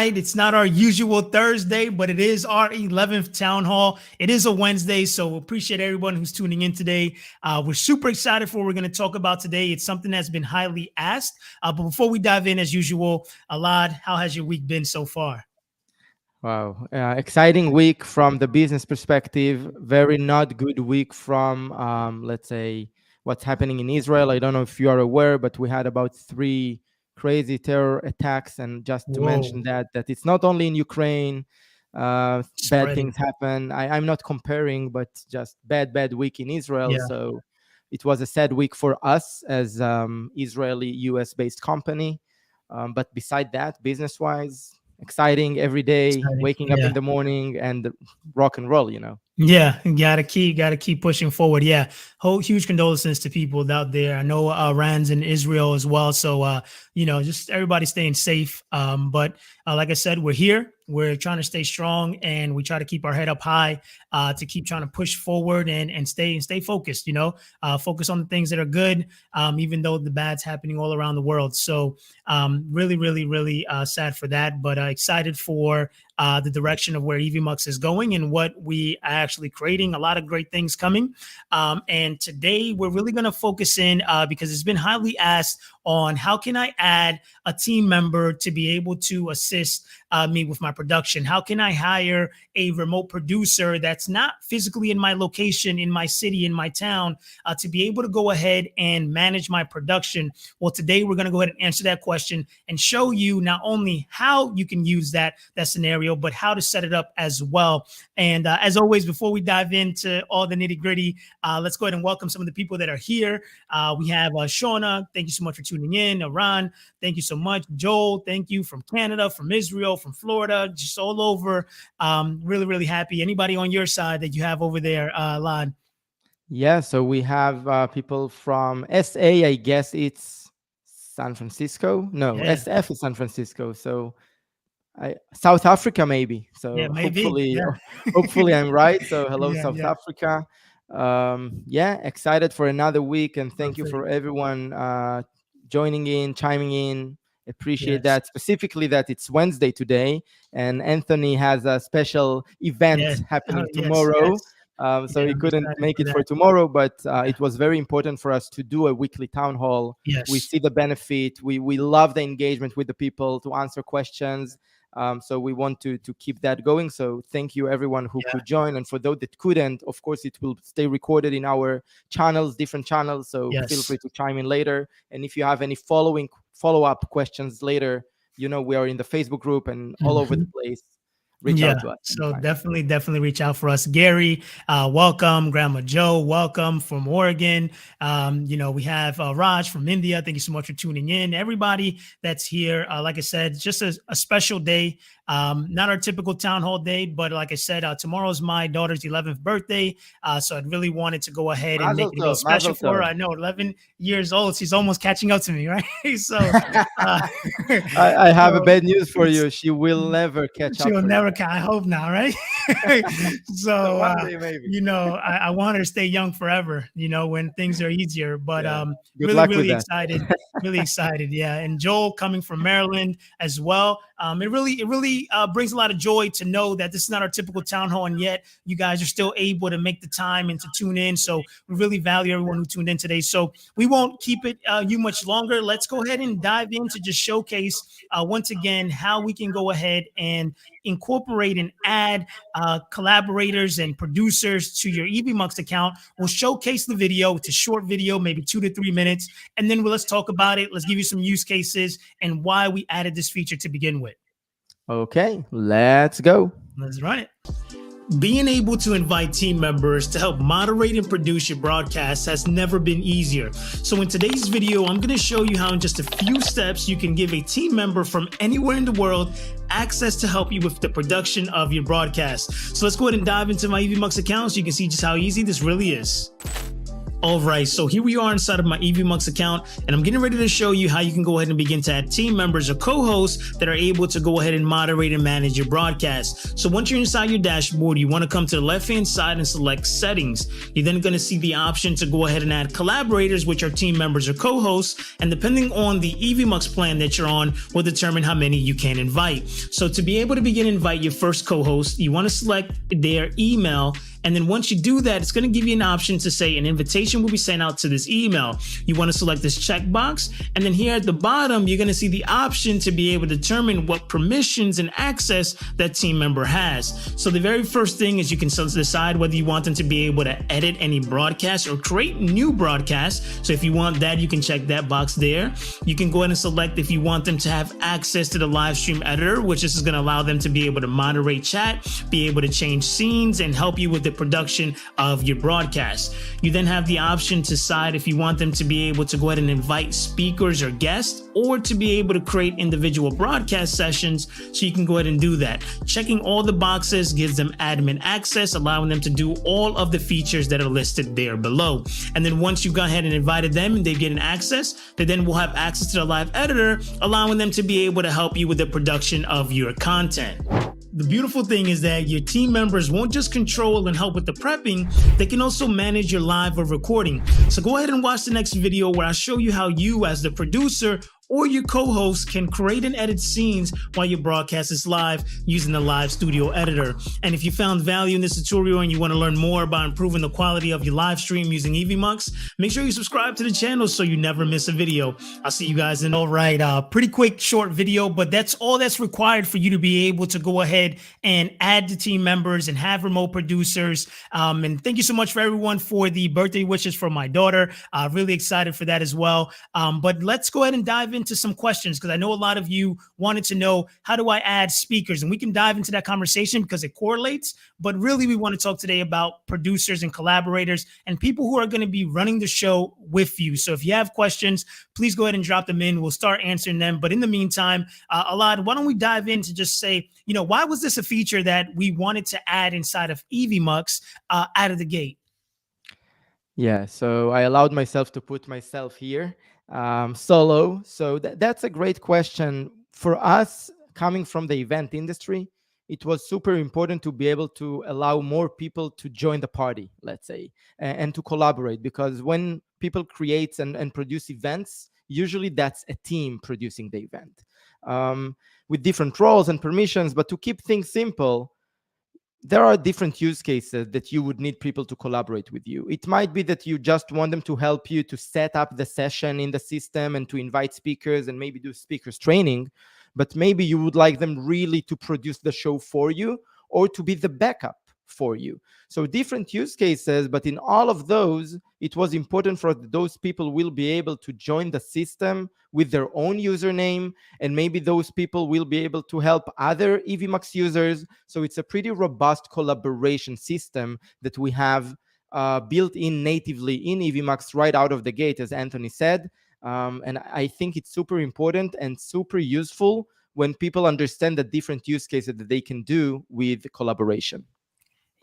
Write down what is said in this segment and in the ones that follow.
right. It's not our usual Thursday, but it is our 11th Town Hall. It is a Wednesday, so appreciate everyone who's tuning in today. We're super excited for what we're going to talk about today. It's something that's been highly asked. But before we dive in, as usual, Alad, how has your week been so far? Wow. Exciting week from the business perspective. Very not good week from, let's say, what's happening in Israel. I don't know if you are aware, but we had about 3 crazy terror attacks. And just to mention Whoa, that it's not only in Ukraine, bad spreading. things happen. I'm not comparing, but just bad week in Israel. Yeah, So it was a sad week for us as Israeli US based company. But beside that, business wise, exciting every day, exciting. waking up Yeah. in the morning and rock and roll. Yeah, gotta keep pushing forward. Yeah, huge condolences to people out there. I know Rand's in Israel as well, so just everybody staying safe. But like I said, we're here. We're trying to stay strong, and we try to keep our head up high to keep trying to push forward and stay focused. Focus on the things that are good, even though the bad's happening all around the world. So really, really, really sad for that, but excited for the direction of where Evmux is going and what we are actually creating. A lot of great things coming. And today we're really going to focus in because it's been highly asked on how can I add a team member to be able to assist me with my production? How can I hire a remote producer that's not physically in my location, in my city, in my town, to be able to go ahead and manage my production? Well, today we're going to go ahead and answer that question and show you not only how you can use that scenario, but how to set it up as well. And as always, before we dive into all the nitty gritty, let's go ahead and welcome some of the people that are here. We have Shauna. Thank you so much for tuning in. Iran, thank you so much. Joel, thank you, from Canada, from Israel, from Florida, just all over. Really, really happy. Anybody on your side that you have over there, Lad? Yeah, so we have people from SA, I guess it's San Francisco. No, Yeah, SF is San Francisco. So South Africa maybe. yeah, So maybe. hopefully, Yeah, hopefully I'm right. So hello, yeah, South yeah. Africa. Yeah, excited for another week, and thank you Perfect. for everyone joining in, chiming in. Appreciate Yes, that. Specifically, that it's Wednesday today, and Anthony has a special event yes, happening yes, tomorrow. yes. So Yeah, he I'm couldn't excited make for it that. for tomorrow, but Yeah. it was very important for us to do a weekly town hall. We Yes. see the benefit. We love the engagement with the people to answer questions. So we want to keep that going. So thank you everyone who Yeah. could join, and for those that couldn't, of course, it will stay recorded in our channels, different channels. So feel Yes. free to chime in later. And if you have any follow-up questions later, we are in the Facebook group and all over the Mhm. place. Reach Yeah, out to us so anytime. definitely reach out for us. Gary, welcome. Grandma Joe, welcome from Oregon. We have Raj from India. Thank you so much for tuning in. Everybody that's here, like I said, just a special day. Not our typical town hall day, but like I said, tomorrow's my daughter's 11th birthday. So I really wanted to go ahead and make Mazel it a little tov, special mazel for her. tov. I know, 11 years old. She's almost catching up to me, right? So, uh, I have a so bad news for you. She will never catch up she'll for you. never. I hope not, right? So So, one day maybe. I want her to stay young forever. When things are easier. But Yeah. Good really, luck with really that. excited. Really excited. Yeah, and Joel coming from Maryland as well. It really brings a lot of joy to know that this is not our typical town hall, and yet you guys are still able to make the time and to tune in. So we really value everyone who tuned in today. So we won't keep it you much longer. Let's go ahead and dive in to just showcase once again how we can go ahead and incorporate and add collaborators and producers to your Evmux account. We'll showcase the video. It's a short video, maybe 2 to 3 minutes, and then let's talk about it. Let's give you some use cases and why we added this feature to begin with. Okay, let's go. Let's run it. Being able to invite team members to help moderate and produce your broadcast has never been easier. So in today's video, I'm going to show you how in just a few steps you can give a team member from anywhere in the world access to help you with the production of your broadcast. So let's go ahead and dive into my Evmux account so you can see just how easy this really is. All right, so here we are inside of my Evmux account, and I'm getting ready to show you how you can go ahead and begin to add team members or co-hosts that are able to go ahead and moderate and manage your broadcast. So once you're inside your dashboard, you want to come to the left-hand side and select settings. You're then going to see the option to go ahead and add collaborators, which are team members or co-hosts, and depending on the Evmux plan that you're on will determine how many you can invite. So to be able to begin to invite your first co-host, you want to select their email. And then once you do that, it's going to give you an option to say an invitation will be sent out to this email. You want to select this checkbox. And then here at the bottom, you're going to see the option to be able to determine what permissions and access that team member has. So the very first thing is you can decide whether you want them to be able to edit any broadcasts or create new broadcasts. So if you want that, you can check that box there. You can go ahead and select if you want them to have access to the live stream editor, which is going to allow them to be able to moderate chat, be able to change scenes, and help you with the production of your broadcast. You then have the option to decide if you want them to be able to go ahead and invite speakers or guests, or to be able to create individual broadcast sessions, so you can go ahead and do that. Checking all the boxes gives them admin access, allowing them to do all of the features that are listed there below. And then once you've gone ahead and invited them and they get an access, they then will have access to the live editor, allowing them to be able to help you with the production of your content. The beautiful thing is that your team members won't just control and help with the prepping, they can also manage your live or recording. So go ahead and watch the next video where I show you how you as the producer or your co-host can create and edit scenes while your broadcast is live using the live studio editor. And if you found value in this tutorial and you want to learn more about improving the quality of your live stream using Evmux, make sure you subscribe to the channel so you never miss a video. I'll see you guys in. All right, pretty quick, short video, but that's all that's required for you to be able to go ahead and add the team members and have remote producers. And thank you so much for everyone for the birthday wishes for my daughter. Really excited for that as well. But let's go ahead and dive into some questions, because I know a lot of you wanted to know, how do I add speakers? And we can dive into that conversation because it correlates. But really, we want to talk today about producers and collaborators and people who are going to be running the show with you. So if you have questions, please go ahead and drop them in. We'll start answering them. But in the meantime, Alad, why don't we dive in to just say, why was this a feature that we wanted to add inside of Evmux out of the gate? Yeah, so I allowed myself to put myself here solo. So that's a great question. For us, coming from the event industry, it was super important to be able to allow more people to join the party, let's say, and to collaborate. Because when people create and produce events, usually that's a team producing the event with different roles and permissions. But to keep things simple, there are different use cases that you would need people to collaborate with you. It might be that you just want them to help you to set up the session in the system and to invite speakers and maybe do speakers training, but maybe you would like them really to produce the show for you or to be the backup for you. So different use cases, but in all of those, it was important for those people will be able to join the system with their own username, and maybe those people will be able to help other Evmux users. So it's a pretty robust collaboration system that we have built in natively in Evmux right out of the gate, as Anthony said. And I think it's super important and super useful when people understand the different use cases that they can do with collaboration.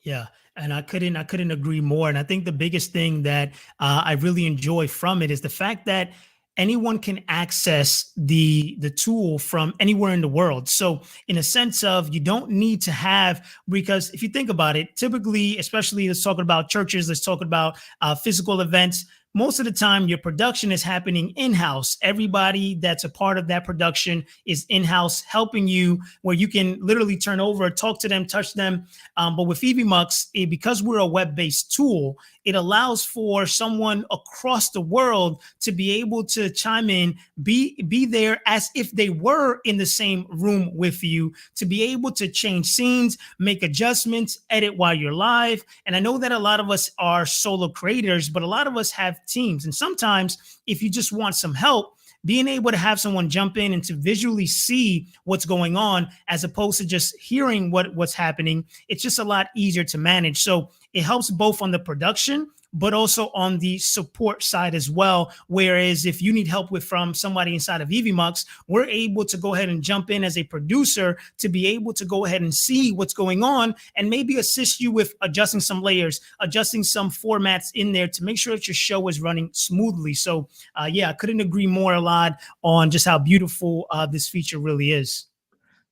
Yeah, and I couldn't agree more. And I think the biggest thing that I really enjoy from it is the fact that anyone can access the tool from anywhere in the world. So in a sense of, you don't need to have, because if you think about it, typically, especially let's talk about churches, let's talk about physical events. Most of the time, your production is happening in-house. Everybody that's a part of that production is in-house helping you, where you can literally turn over, talk to them, touch them. But with Evmux, because we're a web-based tool, it allows for someone across the world to be able to chime in, be there as if they were in the same room with you, to be able to change scenes, make adjustments, edit while you're live. And I know that a lot of us are solo creators, but a lot of us have teams. And sometimes if you just want some help, being able to have someone jump in and to visually see what's going on, as opposed to just hearing what's happening, it's just a lot easier to manage. So it helps both on the production, but also on the support side as well. Whereas if you need help with from somebody inside of Evmux, we're able to go ahead and jump in as a producer to be able to go ahead and see what's going on and maybe assist you with adjusting some layers, adjusting some formats in there to make sure that your show is running smoothly. So yeah, I couldn't agree more a lot on just how beautiful this feature really is.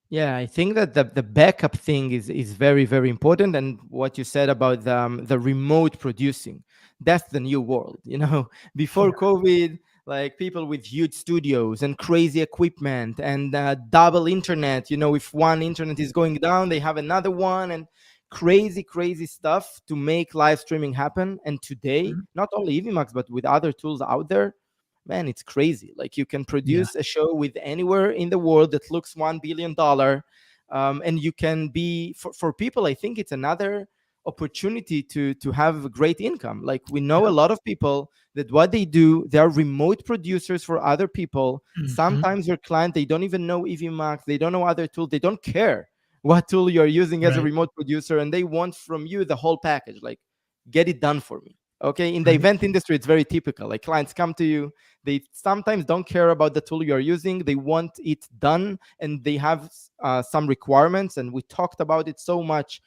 Yeah, I think that the backup thing is very, very important. And what you said about the remote producing, that's the new world. Before COVID, like people with huge studios and crazy equipment and double internet. If one internet is going down, they have another one, and crazy, crazy stuff to make live streaming happen. And today, not only Evmax, but with other tools out there, man, it's crazy. Like you can Yeah. produce a show with anywhere in the world that looks $1 billion, and you can be for people. I think it's another opportunity to have a great income. Like we know a lot of people that what they do, they are remote producers for other people. Mhm. Sometimes your client, they don't even know Evmax, they don't know other tools, they don't care what tool you're using as a Right. remote producer, and they want from you the whole package. Like, get it done for me. Okay, in the Right. event industry, it's very typical. Like clients come to you, they sometimes don't care about the tool you're using. They want it done, and they have some requirements. And we talked about it so much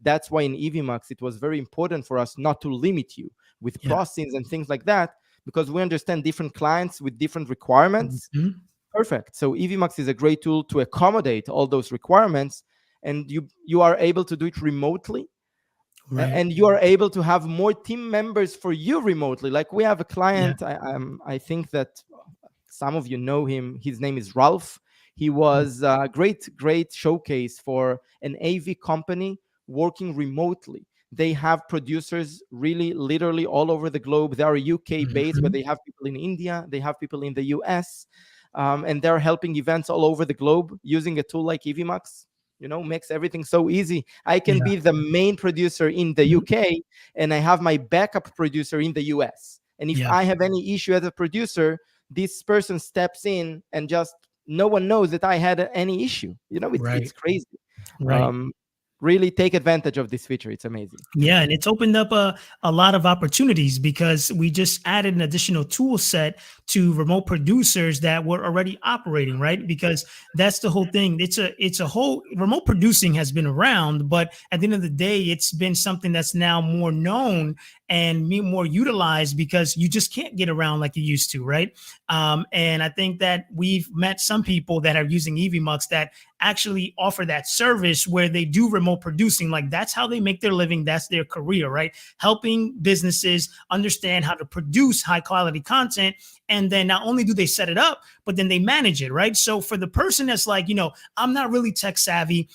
that's why in Evmax it was very important for us not to limit you with Yeah. processing and things like that, because we understand different clients with different requirements. Mhm. Perfect. So Evmax is a great tool to accommodate all those requirements, and you are able to do it remotely, Right. and you are able to have more team members for you remotely. Like we have a Yeah. client, I think that some of you know him. His name is Ralph. He was a great showcase for an AV company working remotely. They have producers really literally all over the globe. They are UK based, but Mhm. they have people in India, they have people in the US, and they're helping events all over the globe using a tool like Evmax. Makes everything so easy. I can Yeah. be the main producer in the Mhm. UK, and I have my backup producer in the US. And if Yeah. I have any issue as a producer, this person steps in, and just no one knows that I had any issue. It's Right. crazy. Right. Um, really take advantage of this feature. It's amazing. Yeah, and it's opened up a lot of opportunities because we just added an additional tool set to remote producers that were already operating, right? Because that's the whole thing. It's a whole remote producing has been around, but at the end of the day, it's been something that's now more known and more utilized because you just can't get around like you used to, right? And I think that we've met some people that are using Evmux that actually offer that service where they do remote producing. Like that's how they make their living. That's their career, right? Helping businesses understand how to produce high quality content. And then not only do they set it up, but then they manage it, right? So for the person that's like, I'm not really tech savvy,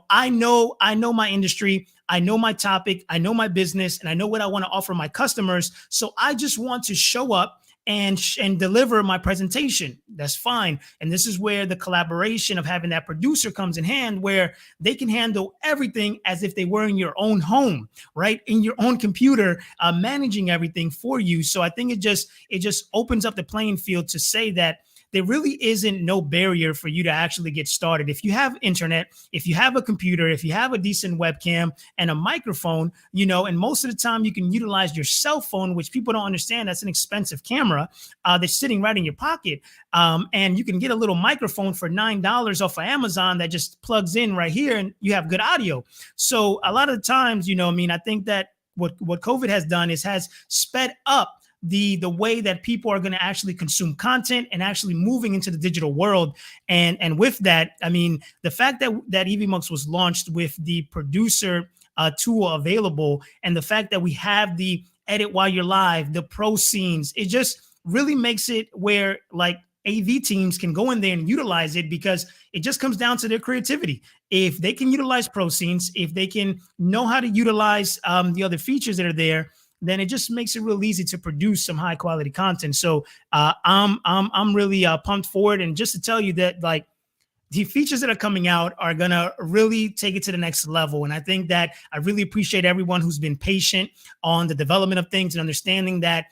I know my industry, I know my topic, I know my business, and I know what I want to offer my customers. So I just want to show up and deliver my presentation. That's fine. And this is where the collaboration of having that producer comes in hand, where they can handle everything as if they were in your own home, right? In your own computer, managing everything for you. So I think it just opens up the playing field to say that there really isn't no barrier for you to actually get started. If you have internet, if you have a computer, if you have a decent webcam and a microphone, and most of the time you can utilize your cell phone, which people don't understand. That's an expensive camera that's sitting right in your pocket. And you can get a little microphone for $9 off of Amazon that just plugs in right here and you have good audio. So a lot of the times, I think that what COVID has done is has sped up the way that people are going to actually consume content and actually moving into the digital world. And with that, I mean, the fact that Evmux was launched with the producer tool available, and the fact that we have the edit while you're live, the pro scenes, it just really makes it where like AV teams can go in there and utilize it, because it just comes down to their creativity. If they can utilize pro scenes, if they can know how to utilize the other features that are there, then it just makes it real easy to produce some high quality content. So I'm really pumped forward, and just to tell you that like the features that are coming out are going to really take it to the next level. And I think that I really appreciate everyone who's been patient on the development of things and understanding that,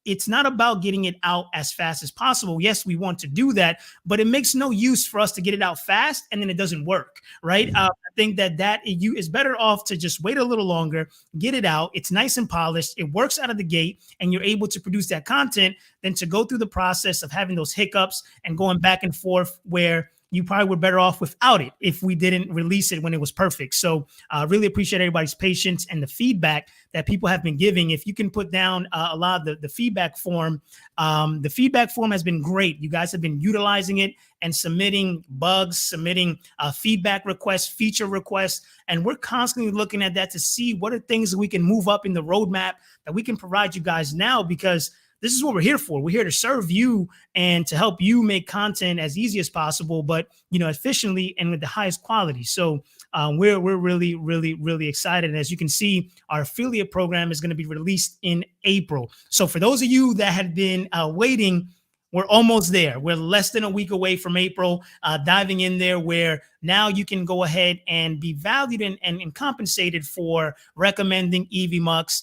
it's not about getting it out as fast as possible. Yes, we want to do that, but it makes no use for us to get it out fast and then it doesn't work, right? I think that you is better off to just wait a little longer, get it out. It's nice and polished. It works out of the gate, and you're able to produce that content than to go through the process of having those hiccups and going back and forth where you probably were better off without it if we didn't release it when it was perfect. So I really appreciate everybody's patience and the feedback that people have been giving. If you can put down a lot of the feedback form, the feedback form has been great. You guys have been utilizing it and submitting bugs, submitting feedback requests, feature requests. And we're constantly looking at that to see what are things that we can move up in the roadmap that we can provide you guys now, because this is what we're here for. We're here to serve you and to help you make content as easy as possible, but efficiently and with the highest quality. So we're really, really, really excited. And as you can see, our affiliate program is going to be released in April. So for those of you that had been waiting, we're almost there. We're less than a week away from April, diving in there, where now you can go ahead and be valued and compensated for recommending Evmux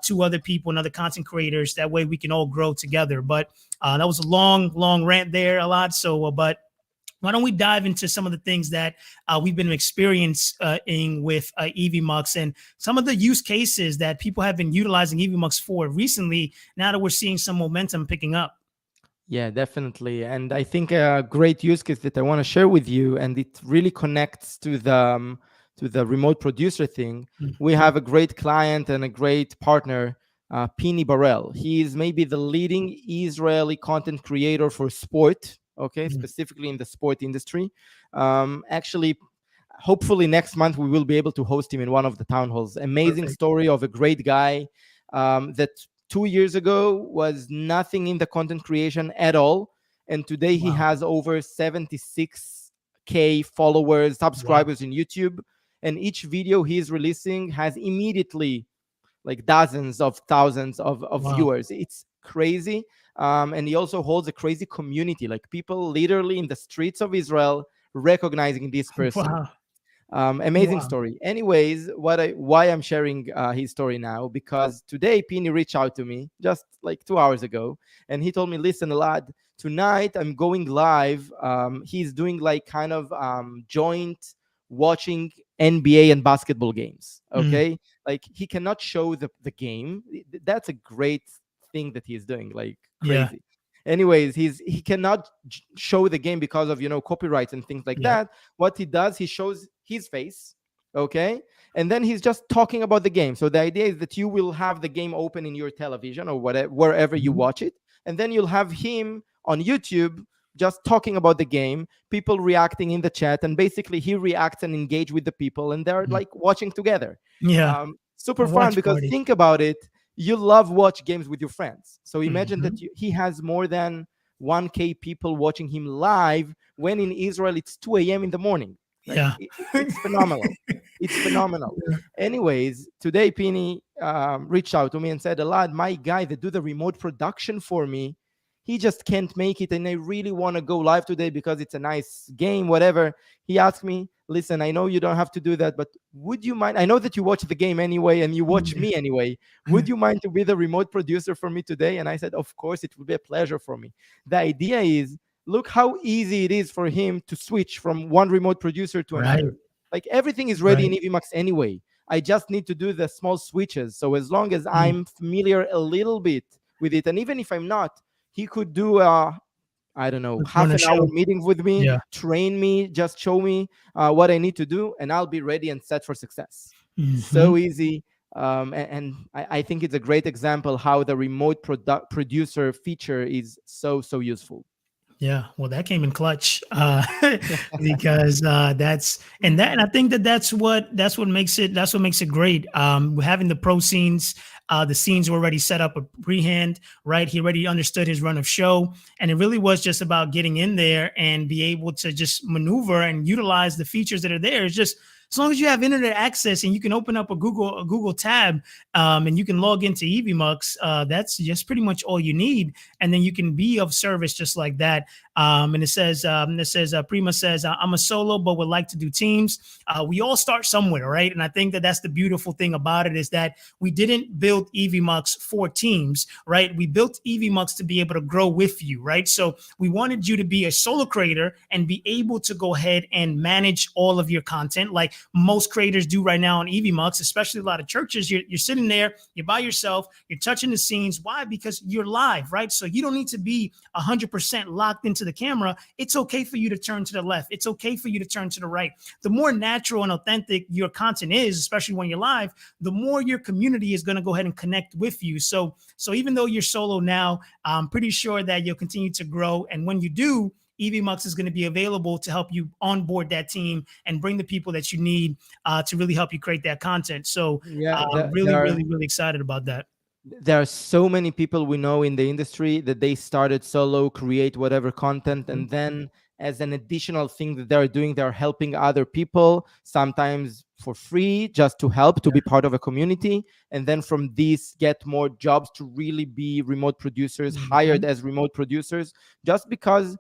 to other people and other content creators. That way we can all grow together. But that was a long rant there, a lot. So, but why don't we dive into some of the things that we've been experiencing with Evmux and some of the use cases that people have been utilizing Evmux for recently, now that we're seeing some momentum picking up. Yeah, definitely. And I think a great use case that I want to share with you, and it really connects to the remote producer thing. We have a great client and a great partner, Pini Barel. He is maybe the leading Israeli content creator for sport, specifically in the sport industry. Actually, hopefully next month we will be able to host him in one of the town halls. Amazing story of a great guy that 2 years ago was nothing in the content creation at all. And today he has over 76K followers, subscribers in YouTube. And each video he's releasing has immediately like dozens of thousands of viewers. It's crazy. And he also holds a crazy community, like people literally in the streets of Israel recognizing this person. Amazing story. Anyways, why I'm sharing his story now, because today Pini reached out to me just like 2 hours ago, and he told me, listen, lad, tonight I'm going live. He's doing like kind of joint watching NBA and basketball games. Like he cannot show the game. That's a great thing that he's doing, like crazy. Anyways, he cannot show the game because of copyrights and things like that. What he does, he shows his face, and then he's just talking about the game. So the idea is that you will have the game open in your television or whatever, wherever you watch it, and then you'll have him on YouTube just talking about the game, people reacting in the chat, and basically he reacts and engage with the people, and they're like watching together. Super fun, because think about it. You love watch games with your friends. So imagine that he has more than 1K people watching him live, when in Israel it's 2 a.m. in the morning. It's phenomenal. It's phenomenal. Anyways, today Pini reached out to me and said, Elad, my guy that do the remote production for me, he just can't make it, and I really want to go live today because it's a nice game, whatever. He asked me, listen, I know you don't have to do that, but would you mind? I know that you watch the game anyway and you watch me anyway. Would you mind to be the remote producer for me today? And I said, of course, it will be a pleasure for me. The idea is, look how easy it is for him to switch from one remote producer to another. Like everything is ready in Evmux anyway. I just need to do the small switches. So as long as I'm familiar a little bit with it, and even if I'm not, he could do I don't know, half an hour meeting with me, train me, just show me what I need to do, and I'll be ready and set for success. So easy. And I think it's a great example how the remote producer feature is so useful. Yeah, well, that came in clutch because and I think that's what makes it great. Having the pro scenes, the scenes were already set up a prehand, right? He already understood his run of show, and it really was just about getting in there and be able to just maneuver and utilize the features that are there. It's just, as long as you have internet access and you can open up a Google tab and you can log into Evmux, that's just pretty much all you need. And then you can be of service just like that. And it says Prima says, I'm a solo, but would like to do teams. We all start somewhere, right? And I think that that's the beautiful thing about it, is that we didn't build Evmux for teams, right? We built Evmux to be able to grow with you, right? So we wanted you to be a solo creator and be able to go ahead and manage all of your content like most creators do right now on Evmux, especially a lot of churches. You're sitting there, you're by yourself, you're touching the scenes. Why? Because you're live, right? So you don't need to be 100% locked into the camera. It's okay for you to turn to the left. It's okay for you to turn to the right. The more natural and authentic your content is, especially when you're live, the more your community is going to go ahead and connect with you. So even though you're solo now, I'm pretty sure that you'll continue to grow. And when you do, Evmux is going to be available to help you onboard that team and bring the people that you need to really help you create that content. So Yeah, really, really, really excited about that. there are so many people we know in the industry that they started solo, create whatever content, and then as an additional thing that they're doing, they're helping other people, sometimes for free, just to help, to be part of a community. And then from this, get more jobs to really be remote producers, hired as remote producers, just because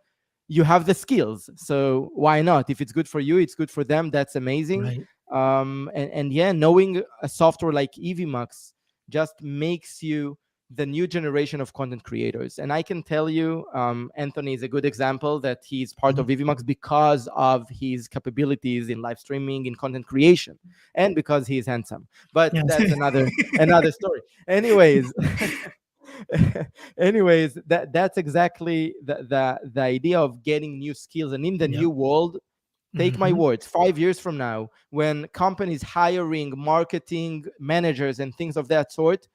you have the skills. So why not? If it's good for you, it's good for them. That's amazing. Right. And yeah, knowing a software like Evmux just makes you the new generation of content creators. And I can tell you, Anthony is a good example that he's part of Evmux because of his capabilities in live streaming, in content creation, and because he's handsome. But that's another story. Anyways, that's exactly the idea of getting new skills. And in the new world, take my words, 5 years from now, when companies hiring marketing managers and things of that sort,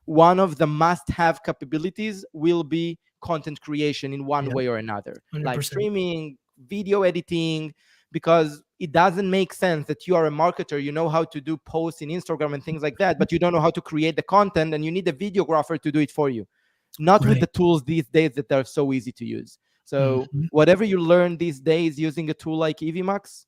one of the must-have capabilities will be content creation in one way or another. 100%. Live streaming, video editing, because it doesn't make sense that you are a marketer, you know how to do posts in Instagram and things like that, but you don't know how to create the content, and you need a videographer to do it for you. Not with the tools these days that are so easy to use. So whatever you learn these days using a tool like Evmux,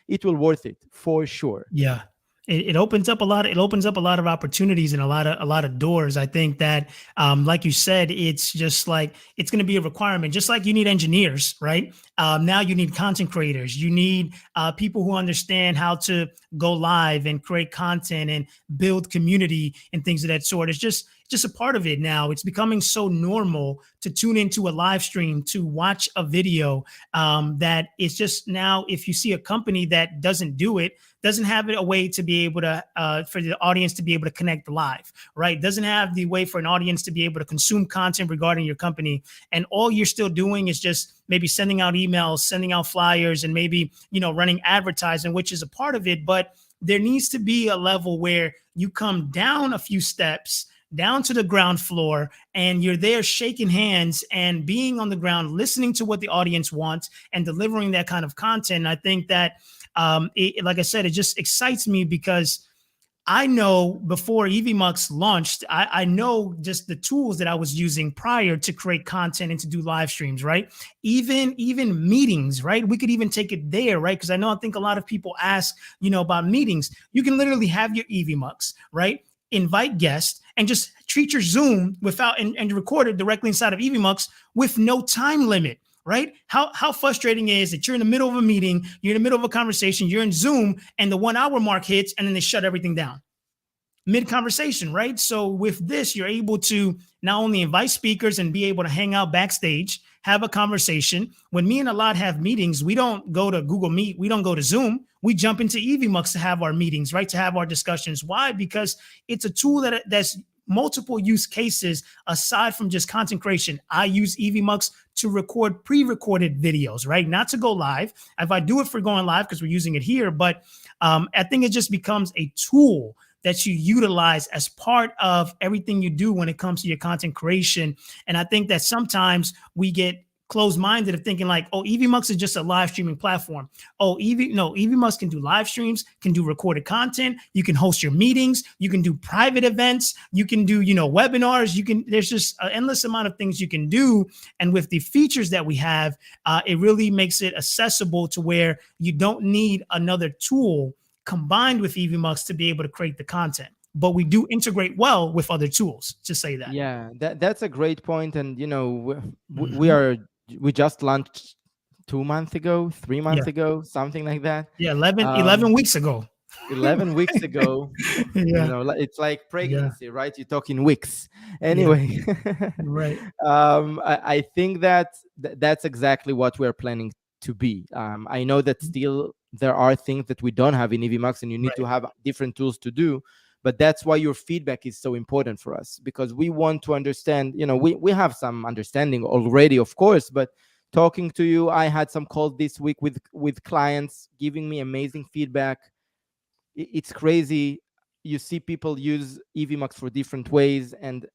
it will worth it for sure. Yeah. It opens up a lot. It opens up a lot of opportunities and a lot of doors. I think that, like you said, it's just like it's going to be a requirement. Just like you need engineers, right? Now you need content creators. You need people who understand how to go live and create content and build community and things of that sort. It's just a part of it now. It's becoming so normal to tune into a live stream, to watch a video, that it's just now, if you see a company that doesn't do it, doesn't have a way to be able to, for the audience to be able to connect live, right? Doesn't have the way for an audience to be able to consume content regarding your company. And all you're still doing is just maybe sending out emails, sending out flyers, and maybe, running advertising, which is a part of it. But there needs to be a level where you come down a few steps, down to the ground floor, and you're there shaking hands and being on the ground, listening to what the audience wants and delivering that kind of content. I think that, like I said, it just excites me because I know before Evmux launched, I know just the tools that I was using prior to create content and to do live streams, right? Even meetings, right? We could even take it there, right? Because I think a lot of people ask, about meetings. You can literally have your Evmux, right? Invite guests and just treat your Zoom without and record it directly inside of Evmux with no time limit. Right? How frustrating is that you're in the middle of a meeting, you're in the middle of a conversation, you're in Zoom, and the 1 hour mark hits, and then they shut everything down mid-conversation, right? So with this, you're able to not only invite speakers and be able to hang out backstage, have a conversation. When me and Alad have meetings, we don't go to Google Meet, we don't go to Zoom. We jump into Evmux to have our meetings, right? To have our discussions. Why? Because it's a tool that's multiple use cases aside from just content creation. I use Evmux to record pre-recorded videos, right? Not to go live. If I do it for going live, because we're using it here, but I think it just becomes a tool that you utilize as part of everything you do when it comes to your content creation. And I think that sometimes we get closed-minded of thinking like, oh, Evmux is just a live streaming platform. Oh, Evmux can do live streams, can do recorded content. You can host your meetings. You can do private events. You can do, webinars. There's just an endless amount of things you can do. And with the features that we have, it really makes it accessible to where you don't need another tool combined with Evmux to be able to create the content. But we do integrate well with other tools, to say that. Yeah, that's a great point. And we are we just launched 2 months ago, three Yeah. months ago, something like that. Yeah. 11, Um, 11 weeks ago. 11 weeks ago. Yeah. It's like Yeah. pregnancy, right? You talk in weeks. Yeah. Anyway, Right. I think that that's exactly what we're planning to be. I know that still there are things that we don't have in Evmux, and you need to Right. have different tools to do. But that's why your feedback is so important for us, because we want to understand. We have some understanding already, of course, but talking to you, I had some calls this week with clients giving me amazing feedback. It's crazy. You see people use Evmux for different ways, and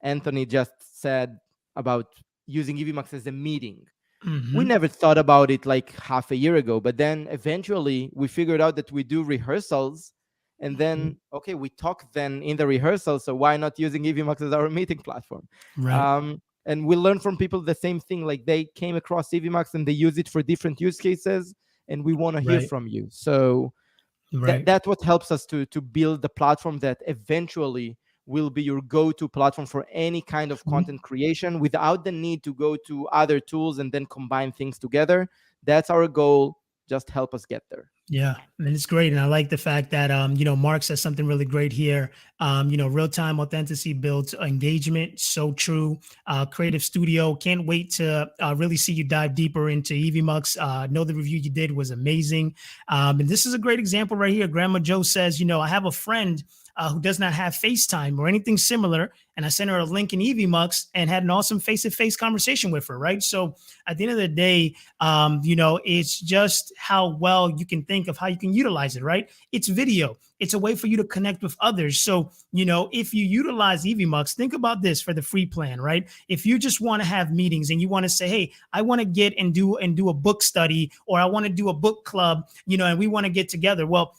Anthony just said about using Evmux as a meeting. We Hmm. never thought about it like half a year ago, but then eventually we figured out that we do rehearsals, and then okay, we talk then in the rehearsal, so why not using Evmux as our meeting platform? Right. And we learn from people the same thing, like they came across Evmux and they use it for different use cases, and we want to hear Right. from you. So Right. that's what helps us to build the platform that eventually will be your go-to platform for any kind of Mhm. content creation without the need to go to other tools and then combine things together. That's our goal. Just help us get there. Yeah, and it's great, and I like the fact that Mark says something really great here. Real time authenticity builds engagement. So true. Creative Studio, can't wait to really see you dive deeper into Evmux. Know the review you did was amazing, and this is a great example right here. Grandma Joe says, I have a friend who does not have FaceTime or anything similar, and I sent her a link in Evmux and had an awesome face-to-face conversation with her. Right, so at the end of the day, it's just how well you can think of how you can utilize it, right? It's video. It's a way for you to connect with others. So, if you utilize Evmux, think about this for the free plan, right? If you just want to have meetings and you want to say, hey, I want to get and do a book study, or I want to do a book club, and we want to get together. Well,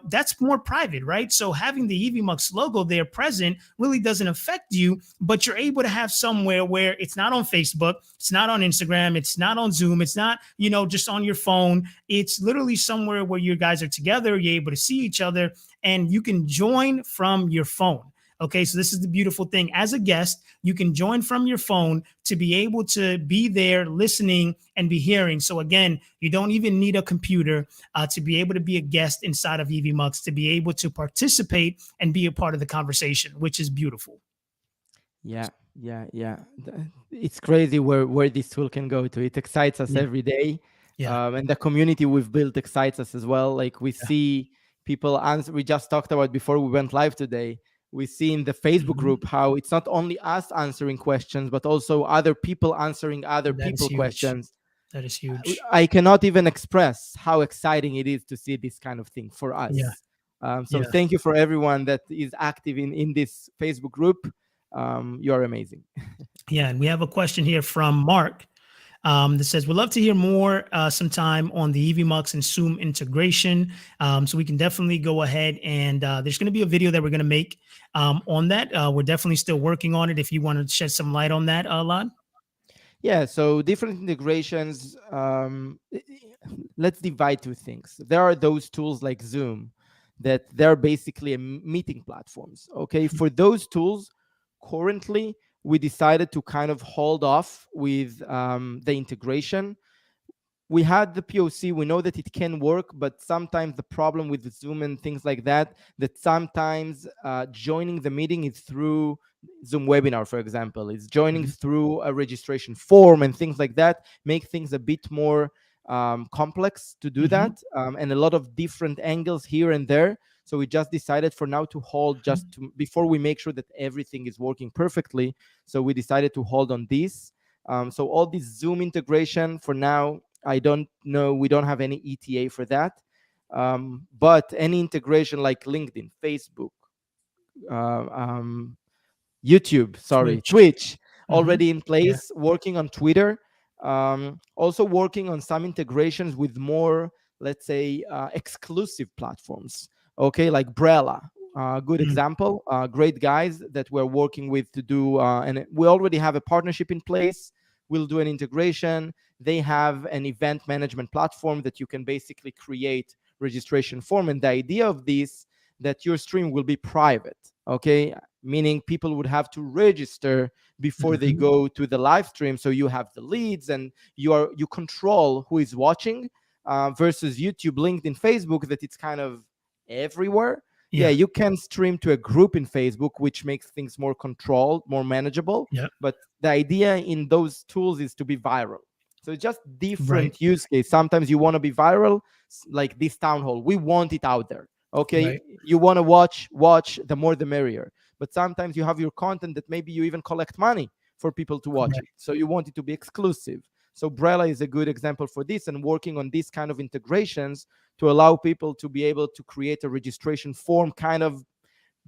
that's more private, right? So having the Evmux logo there present really doesn't affect you, but you're able to have somewhere where it's not on Facebook, it's not on Instagram, it's not on Zoom, it's not, just on your phone. It's literally somewhere where you guys are together, you're able to see each other, and you can join from your phone. Okay, so this is the beautiful thing. As a guest, you can join from your phone to be able to be there listening and be hearing. So again, you don't even need a computer to be able to be a guest inside of Evmux, to be able to participate and be a part of the conversation, which is beautiful. Yeah, yeah. It's crazy where this tool can go to. It excites us Yeah, every day, yeah, and the community we've built excites us as well. Like we yeah. see people answer. We just talked about before we went live today. We see in the Facebook Mhm. group how it's not only us answering questions, but also other people answering other That is people huge. questions. That is huge. I cannot even express how exciting it is to see this kind of thing for Yeah, us. So yeah. thank you for everyone that is active in this Facebook group. You are amazing. Yeah, and we have a question here from Mark that says, "We'd love to hear more sometime on the Evmux and Zoom integration." So we can definitely go ahead and there's going to be a video that we're going to make on that. We're definitely still working on it. If you want to shed some light on that, Lon. Yeah, so different integrations. Let's divide two things. There are those tools like Zoom that they're basically meeting platforms. Okay, for those tools, currently we decided to kind of hold off with the integration. We had the POC, we know that it can work, but sometimes the problem with the Zoom and things like that, that sometimes joining the meeting is through Zoom webinar, for example, is joining Mhm. through a registration form and things like that, make things a bit more complex to do Mhm. that, and a lot of different angles here and there. So we just decided for now to hold, just to, before we make sure that everything is working perfectly. So we decided to hold on this. So all this Zoom integration for now, I don't know. We don't have any ETA for that. But any integration like LinkedIn, Facebook, uh, um, YouTube, sorry, Twitch. Twitch, Mhm. already in Yeah. place, working on Twitter, also working on some integrations with more, let's say, exclusive platforms. Okay, like Brella, good Mm. example. Great guys that we're working with to do, and we already have a partnership in place. We'll do an integration. They have an event management platform that you can basically create registration form, and the idea of this that your stream will be private. Okay, meaning people would have to register before they Mhm. go to the live stream. So you have the leads and you control who is watching, versus YouTube, LinkedIn, Facebook, that it's kind of everywhere. Yeah, Yeah. you can stream to a group in Facebook, which makes things more controlled, more manageable. Yeah. But the idea in those tools is to be viral. So it's just Right. different use case. Sometimes you want to be viral, like this town hall. We want it out there. Okay, Right. you want to watch, the more the merrier. But sometimes you have your content that maybe you even collect money for people to watch it. Correct. So you want it to be exclusive. So Brella is a good example for this, and working on these kind of integrations to allow people to be able to create a registration form, kind of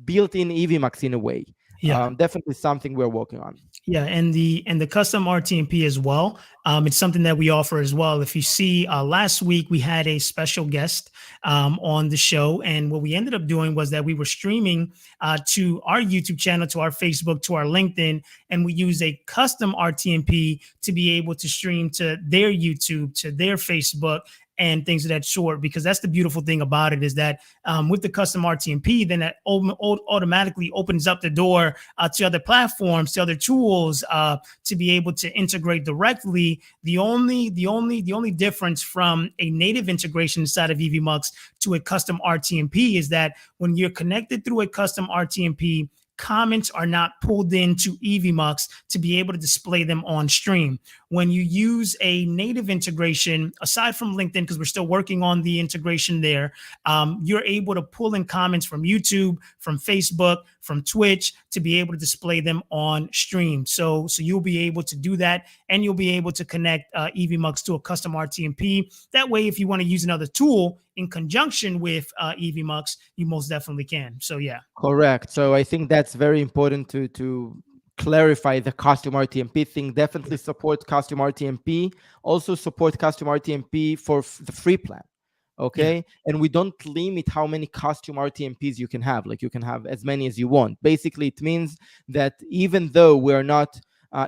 built-in Evmux in a way. Yeah. Definitely something we're working on. Yeah, and the custom RTMP as well. It's something that we offer as well. If you see, last week we had a special guest on the show, and what we ended up doing was that we were streaming to our YouTube channel, to our Facebook, to our LinkedIn, and we use a custom RTMP to be able to stream to their YouTube, to their Facebook, and things of that sort. Because that's the beautiful thing about it, is that with the custom RTMP, then that automatically opens up the door to other platforms, to other tools, to be able to integrate directly. The only difference from a native integration inside of Evmux to a custom RTMP is that when you're connected through a custom RTMP, comments are not pulled into Evmux to be able to display them on stream. When you use a native integration, aside from LinkedIn, because we're still working on the integration there, you're able to pull in comments from YouTube, from Facebook, from Twitch, to be able to display them on stream. So you'll be able to do that, and you'll be able to connect Evmux to a custom RTMP. That way, if you want to use another tool in conjunction with Evmux, you most definitely can. So yeah. Correct. So I think that's very important to clarify the custom RTMP thing. Definitely support custom RTMP. Also support custom RTMP for the free plan. Yeah. Okay. And we don't limit how many custom RTMPs you can have. Like, you can have as many as you want. Basically, it means that even though we're not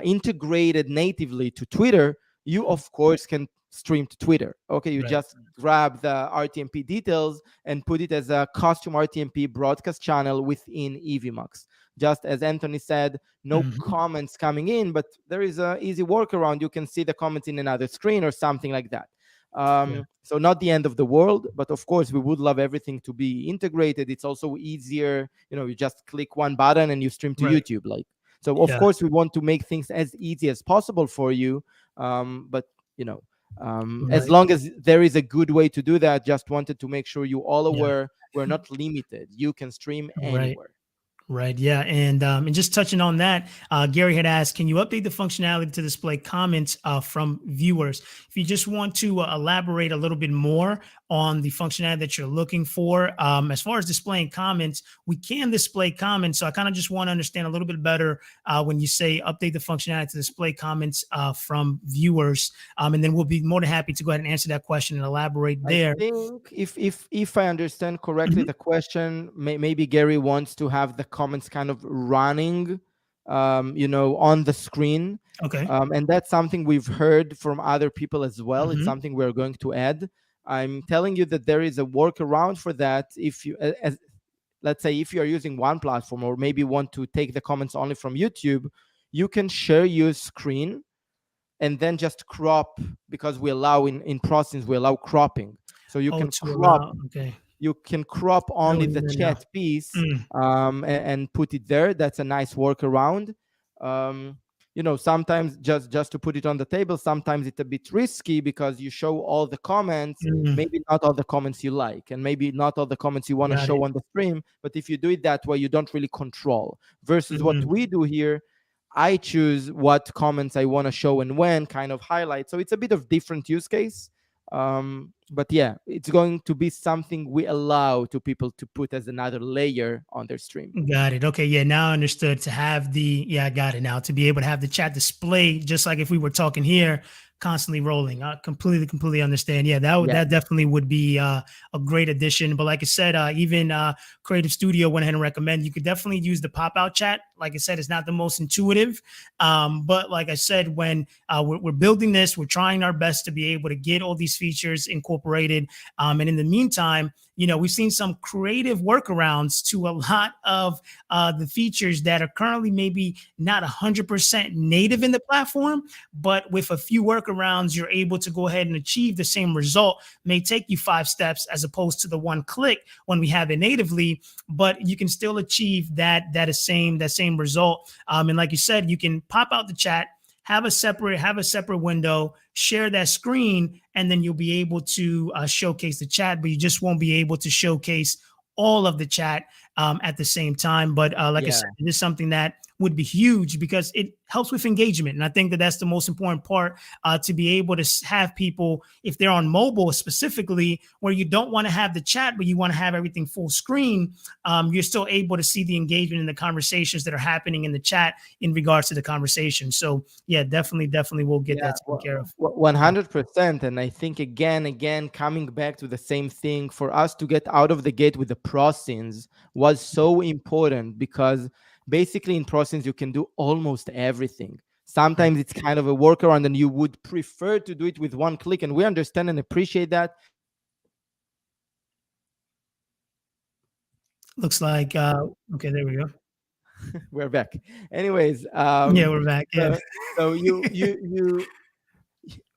integrated natively to Twitter, you of course can stream to Twitter. Okay. You Right. just grab the RTMP details and put it as a custom RTMP broadcast channel within Evmux. Just as Anthony said, no Mhm. comments coming in, but there is an easy workaround. You can see the comments in another screen or something like that. Yeah. So not the end of the world, but of course we would love everything to be integrated. It's also easier, you just click one button and you stream to Right. YouTube. Like, so of Yeah. course we want to make things as easy as possible for you. But you know, as Right. long as there is a good way to do that, just wanted to make sure you all Yeah. aware we're not limited. You can stream Right. anywhere. Right. Yeah. And just touching on that, Gary had asked, can you update the functionality to display comments from viewers? If you just want to elaborate a little bit more on the functionality that you're looking for, as far as displaying comments, we can display comments. So I kind of just want to understand a little bit better when you say update the functionality to display comments from viewers, and then we'll be more than happy to go ahead and answer that question and elaborate I there. think if I understand correctly Mhm. the question, maybe Gary wants to have the comments kind of running, on the screen, Okay. and that's something we've heard from other people as well. It's Hmm. something we're going to add. I'm telling you that there is a workaround for that. If you, as let's say, if you are using one platform, or maybe want to take the comments only from YouTube, you can share your screen and then just crop, because we allow in processing, we allow cropping. So Oh, to allow. Okay. you can crop I know only what you the mean now. chat piece, Mm. and put it there. That's a nice workaround. Sometimes just to put it on the table, sometimes it's a bit risky because you show all the comments, Mm. maybe not all the comments you like, and maybe not all the comments you want to Got show it. on the stream. But if you do it that way, you don't really control. Versus what Mhm. we do here, I choose what comments I want to show and when, kind of highlight. So it's a bit of different use case. But yeah, it's going to be something we allow to people to put as another layer on their stream. Got it. Okay. Yeah. Now I understood, to have I got it now, to be able to have the chat display, just like if we were talking here, constantly rolling. I completely understand. Yeah. Yeah, That definitely would be a great addition. But like I said, even Creative Studio went ahead and recommend you could definitely use the pop out chat. Like I said, it's not the most intuitive. But like I said, when we're building this, we're trying our best to be able to get all these features incorporated. And in the meantime, we've seen some creative workarounds to a lot of the features that are currently maybe not 100% native in the platform, but with a few workarounds, you're able to go ahead and achieve the same result. May take you 5 steps as opposed to the one click when we have it natively, but you can still achieve that same result. And like you said, you can pop out the chat, have a separate window, share that screen, and then you'll be able to showcase the chat, but you just won't be able to showcase all of the chat at the same time. But like I said, it is something that would be huge because it helps with engagement. And I think that that's the most important part, to be able to have people, if they're on mobile specifically, where you don't want to have the chat, but you want to have everything full screen, you're still able to see the engagement and the conversations that are happening in the chat in regards to the conversation. So yeah, definitely we'll get that taken care of. 100%. And I think again, coming back to the same thing, for us to get out of the gate with the prosins was so important, because basically in prosins you can do almost everything. Sometimes it's kind of a workaround and you would prefer to do it with one click, and we understand and appreciate that. Looks like okay, there we go. We're back. Anyways, Yeah, we're back. Yeah. So you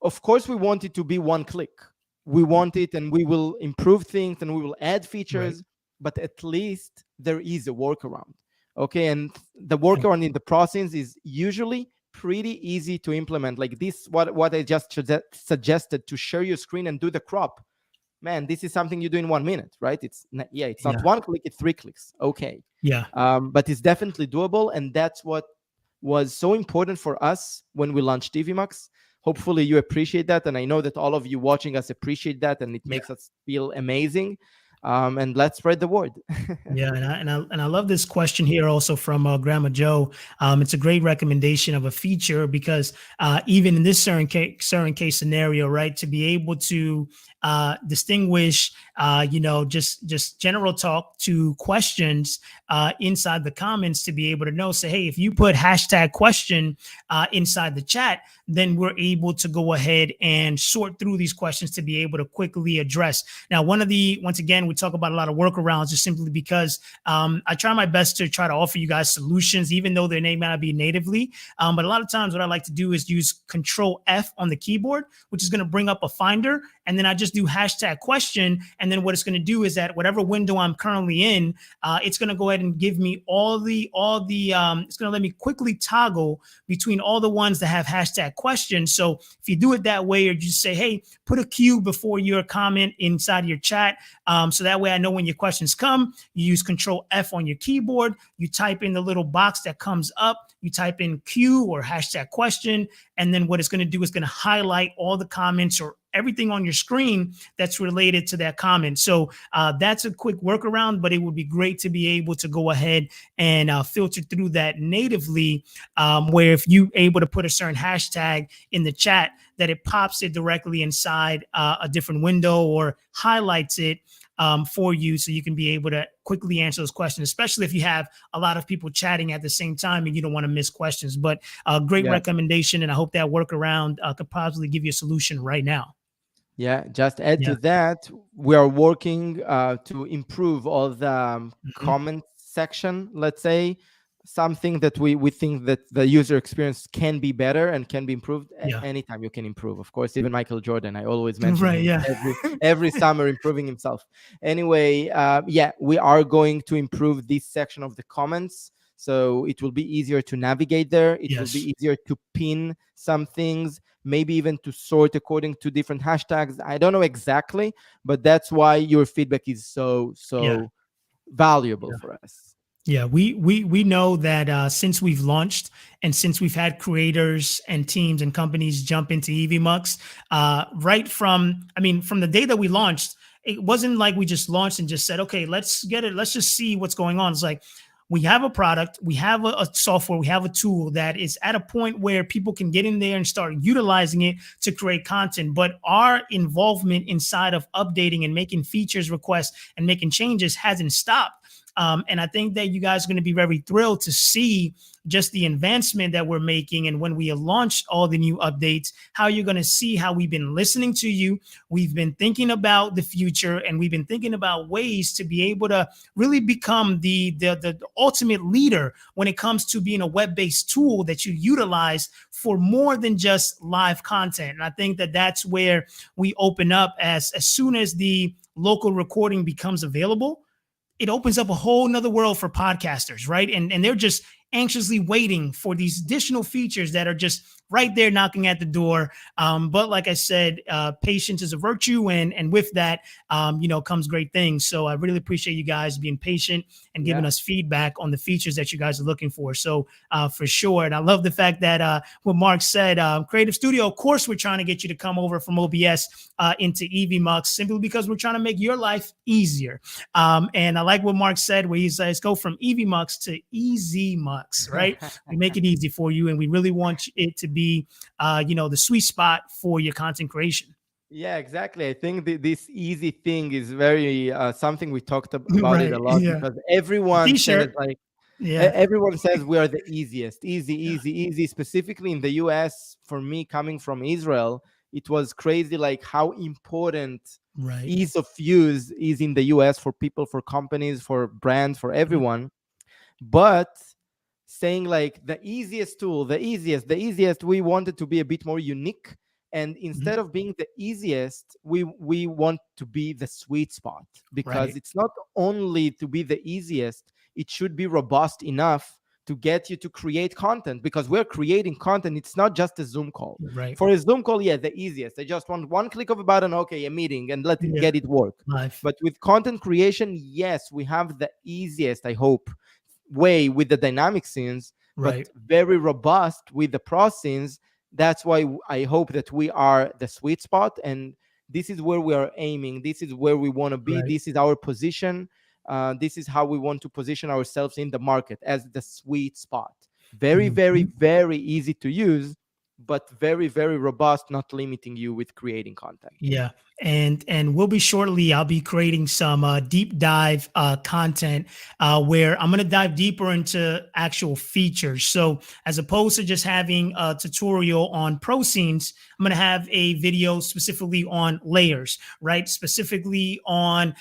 of course we want it to be one click. We want it, and we will improve things and we will add features, but at least there is a workaround. Okay, and the workaround in the process is usually pretty easy to implement. Like this, what I just suggested, to share your screen and do the crop. Man, this is something you do in 1 minute, right? It's not one click, it's 3 clicks. Okay. Yeah. But it's definitely doable, and that's what was so important for us when we launched Evmux. Hopefully you appreciate that, and I know that all of you watching us appreciate that, and it makes us feel amazing. And let's spread the word. Yeah, and I love this question here also from Grandma Joe. It's a great recommendation of a feature, because even in this certain case scenario, right, to be able to distinguish, just general talk to questions inside the comments, to be able to know, say, hey, if you put hashtag question inside the chat, then we're able to go ahead and sort through these questions to be able to quickly address. Now, once again, we talk about a lot of workarounds just simply because I try my best to try to offer you guys solutions, even though their name may not be natively. But a lot of times what I like to do is use Control F on the keyboard, which is going to bring up a finder. And then I just do hashtag question. And then what it's going to do is that whatever window I'm currently in, it's going to go ahead and give me it's going to let me quickly toggle between all the ones that have hashtag question. So if you do it that way, or just say, hey, put a Q before your comment inside of your chat. So that way I know when your questions come, you use Control F on your keyboard, you type in the little box that comes up, you type in Q or hashtag question, and then what it's going to do is going to highlight all the comments or everything on your screen that's related to that comment. So that's a quick workaround, but it would be great to be able to go ahead and filter through that natively, where if you able to put a certain hashtag in the chat, that it pops it directly inside a different window or highlights it for you, so you can be able to quickly answer those questions, especially if you have a lot of people chatting at the same time and you don't want to miss questions. But great recommendation, and I hope that workaround could possibly give you a solution right now. Yeah, just add to that, we are working to improve all the comment section, let's say, something that we think that the user experience can be better and can be improved. Anytime you can improve. Of course, even Michael Jordan, I always mention him every summer, improving himself. Anyway, we are going to improve this section of the comments, so it will be easier to navigate there. It will be easier to pin some things, maybe even to sort according to different hashtags. I don't know exactly, but that's why your feedback is so valuable for us. Yeah, we know that since we've launched and since we've had creators and teams and companies jump into Evmux, right from the day that we launched, it wasn't like we just launched and just said, okay, let's get it. Let's just see what's going on. It's like, we have a product, we have a software, we have a tool that is at a point where people can get in there and start utilizing it to create content. But our involvement inside of updating and making features requests and making changes hasn't stopped. And I think that you guys are going to be very thrilled to see just the advancement that we're making. And when we launch all the new updates, how you're going to see how we've been listening to you. We've been thinking about the future, and we've been thinking about ways to be able to really become the ultimate leader when it comes to being a web-based tool that you utilize for more than just live content. And I think that that's where we open up as soon as the local recording becomes available. It opens up a whole nother world for podcasters, right? And they're just anxiously waiting for these additional features that are just right there knocking at the door. But like I said, patience is a virtue, and with that, comes great things. So I really appreciate you guys being patient and giving Yeah. us feedback on the features that you guys are looking for. So for sure, and I love the fact that what Mark said, Creative Studio. Of course, we're trying to get you to come over from OBS into Evmux simply because we're trying to make your life easier. And I like what Mark said, where he says, go from Evmux to EZMux, right? We make it easy for you, and we really want it to be, the sweet spot for your content creation. Yeah, exactly. I think this easy thing is very something we talked about it Right. a lot, Yeah. because everyone says T-shirt. like Yeah. everyone says we are the easiest, easy, Yeah. easy, easy. Specifically in the US, for me coming from Israel, it was crazy like how important Right. ease of use is in the US for people, for companies, for brands, for Mhm. everyone. But saying like the easiest, we wanted to be a bit more unique. And Mhm. instead of being the easiest, we want to be the sweet spot, because Right. it's not only to be the easiest, it should be robust enough to get you to create content, because we're creating content. It's not just a Zoom call. Right. For a Zoom call, yeah, the easiest, I just want one click of a button, okay, a meeting, and let it Yeah. get it work. Live. But with content creation, yes, we have the easiest, I hope, way with the dynamic scenes, Right. but very robust with the pro scenes. That's why I hope that we are the sweet spot, and this is where we are aiming. This is where we want to be. Right. This is our position. This is how we want to position ourselves in the market, as the sweet spot. Very, very, Mhm. very easy to use, but very, very robust, not limiting you with creating content. Yeah. And we'll be shortly, I'll be creating some deep dive content where I'm going to dive deeper into actual features. So as opposed to just having a tutorial on pro scenes, I'm going to have a video specifically on layers, right? Specifically on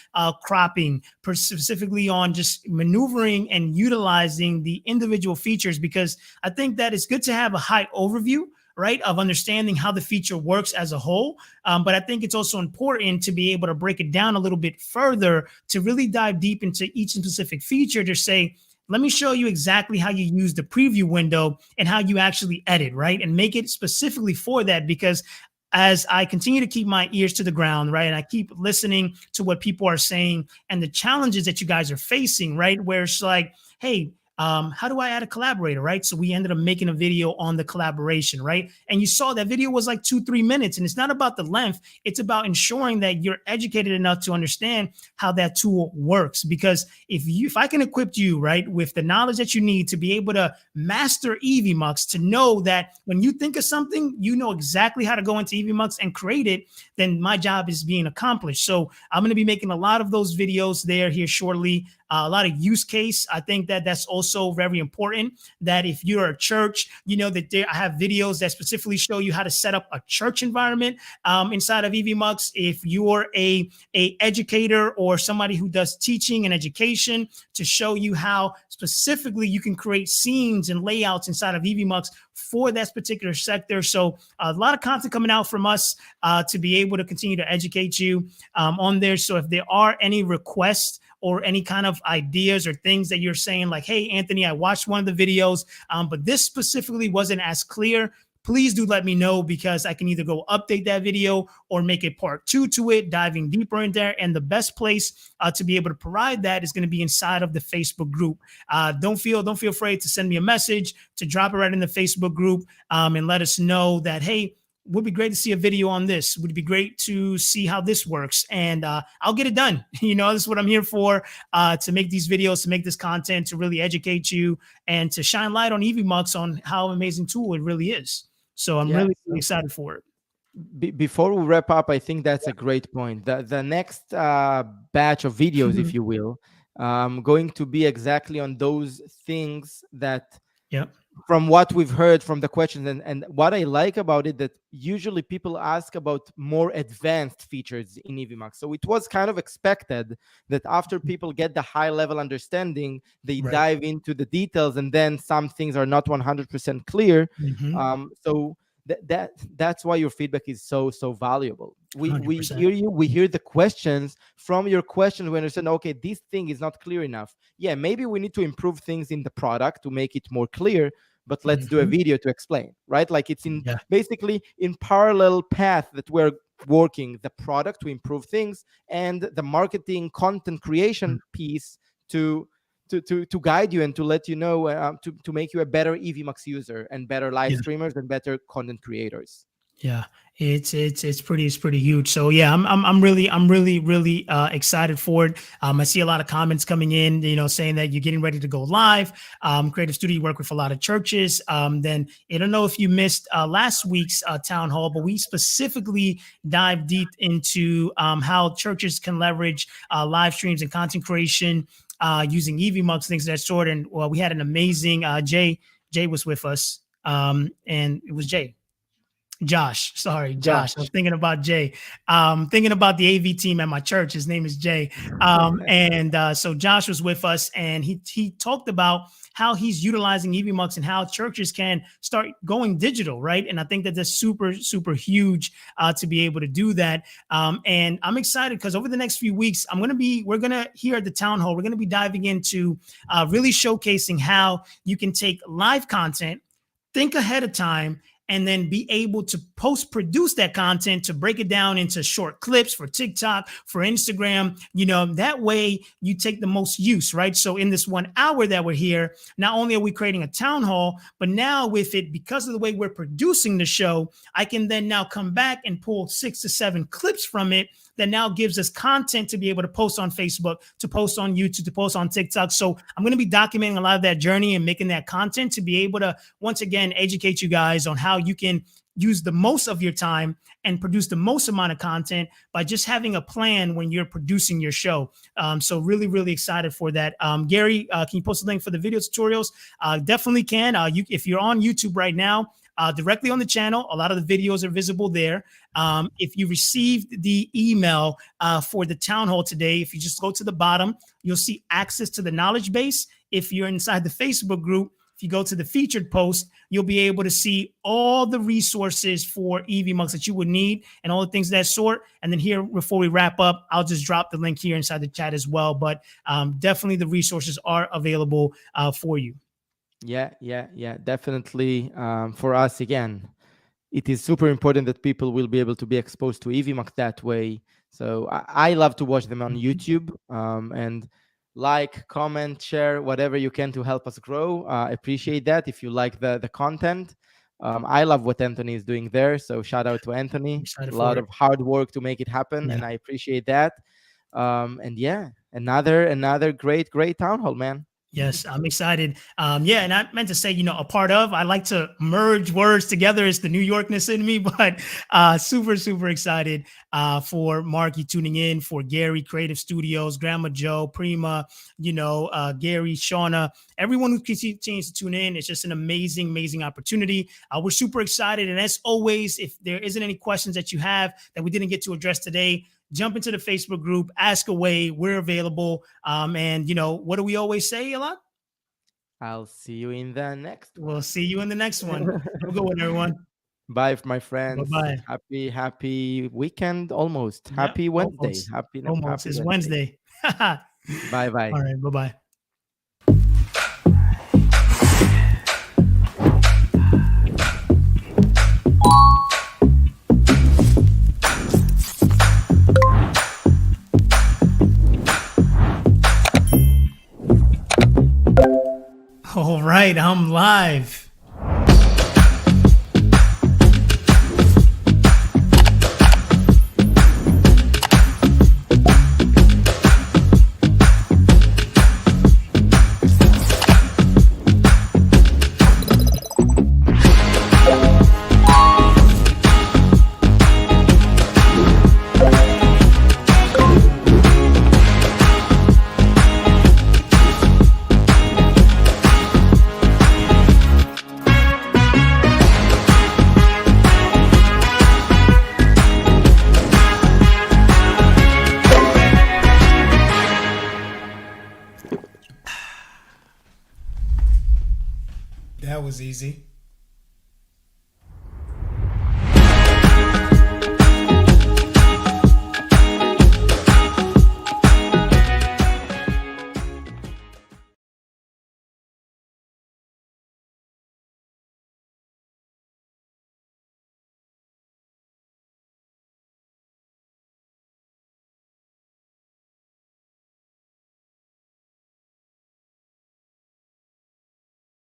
cropping, specifically on just maneuvering and utilizing the individual features, because I think that it's good to have a high overview, right, of understanding how the feature works as a whole. But I think it's also important to be able to break it down a little bit further to really dive deep into each specific feature to say, let me show you exactly how you use the preview window and how you actually edit, right? And make it specifically for that, because as I continue to keep my ears to the ground, right, and I keep listening to what people are saying and the challenges that you guys are facing, right, where it's like, hey, how do I add a collaborator, right? So we ended up making a video on the collaboration, right? And you saw that video was like 2-3 minutes, and it's not about the length. It's about ensuring that you're educated enough to understand how that tool works. Because if I can equip you, right, with the knowledge that you need to be able to master Evmux, to know that when you think of something, you know exactly how to go into Evmux and create it, then my job is being accomplished. So I'm going to be making a lot of those videos there here shortly. A lot of use case. I think that that's also very important, that if you're a church, you know that I have videos that specifically show you how to set up a church environment inside of Evmux. If you're a educator or somebody who does teaching and education, to show you how specifically you can create scenes and layouts inside of Evmux for that particular sector. So a lot of content coming out from us to be able to continue to educate you on there. So if there are any requests or any kind of ideas or things that you're saying like, hey, Anthony, I watched one of the videos, but this specifically wasn't as clear, please do let me know, because I can either go update that video or make a part 2 to it, diving deeper in there. And the best place to be able to provide that is going to be inside of the Facebook group. Don't feel afraid to send me a message, to drop it right in the Facebook group, and let us know that, hey, would be great to see a video on this. Would be great to see how this works. And I'll get it done. This is what I'm here for, to make these videos, to make this content, to really educate you and to shine light on Evmux on how amazing tool it really is. So I'm Yeah. really, really So excited for it. before we wrap up, I think that's a great point. The next batch of videos, if you will, going to be exactly on those things that, Yep. from what we've heard from the questions, and what I like about it, that usually people ask about more advanced features in Evmux. So it was kind of expected that after people get the high level understanding, they Right. dive into the details, and then some things are not 100% clear. Mm-hmm. So that's why your feedback is so valuable. We 100%. hear you, we hear the questions. From your questions we understand, okay, this thing is not clear enough. Yeah, maybe we need to improve things in the product to make it more clear, but let's do a Mm-hmm. video to explain, right? Like it's in Yeah. basically in parallel path that we're working the product to improve things, and the marketing content creation piece to to guide you and to let you know, to make you a better Evmux user and better live Yeah. streamers and better content creators. Yeah, it's pretty huge. So yeah, I'm really excited for it. I see a lot of comments coming in, saying that you're getting ready to go live. Creative Studio, you work with a lot of churches. Then I don't know if you missed last week's town hall, but we specifically dive deep into how churches can leverage live streams and content creation using Evmux, things of that sort. And well, we had an amazing Jay was with us, and it was Josh. I was Josh. thinking about Jay. Thinking about the AV team at my church. His name is Jay. And so Josh was with us, and he talked about how he's utilizing Evmux and how churches can start going digital, right? And I think that that's super huge to be able to do that. And I'm excited because over the next few weeks, we're gonna here at the town hall, we're gonna be diving into really showcasing how you can take live content, think ahead of time, and then be able to post-produce that content to break it down into short clips for TikTok, for Instagram. That way you take the most use, right? So in this 1 hour that we're here, not only are we creating a town hall, but now with it, because of the way we're producing the show, I can then now come back and pull 6 to 7 clips from it that now gives us content to be able to post on Facebook, to post on YouTube, to post on TikTok. So I'm going to be documenting a lot of that journey and making that content to be able to, once again, educate you guys on how you can use the most of your time and produce the most amount of content by just having a plan when you're producing your show. So really excited for that. Gary, can you post a link for the video tutorials? Definitely can. If you're on YouTube right now, directly on the channel, a lot of the videos are visible there. If you received the email for the town hall today, if you just go to the bottom, you'll see access to the knowledge base. If you're inside the Facebook group, if you go to the featured post, you'll be able to see all the resources for Evmux that you would need and all the things of that sort. And then here, before we wrap up, I'll just drop the link here inside the chat as well. But definitely the resources are available for you. Yeah, definitely. For us, again, it is super important that people will be able to be exposed to Evmux that way. So I love to watch them on YouTube, and like, comment, share, whatever you can to help us grow. Appreciate that if you like the content. I love what Anthony is doing there. So shout out to Anthony. A lot of hard work to make it happen, and I appreciate that. And yeah, another great town hall, man. Yes, I'm excited. And I meant to say, a part of, I like to merge words together. It's the New Yorkness in me, but super excited for Marky tuning in, for Gary, Creative Studios, Grandma Joe, Prima, Gary, Shauna, everyone who continues to tune in. It's just an amazing opportunity. We're super excited. And as always, if there isn't any questions that you have that we didn't get to address today, jump into the Facebook group, ask away. We're available. And what do we always say a lot? I'll see you in the next one. We'll see you in the next one. Have a good one, everyone. Bye, my friends. Bye-bye. Happy weekend almost. Happy Wednesday. Happy almost. It's Wednesday. Bye-bye. All right. Bye-bye. All right, I'm live. That was easy.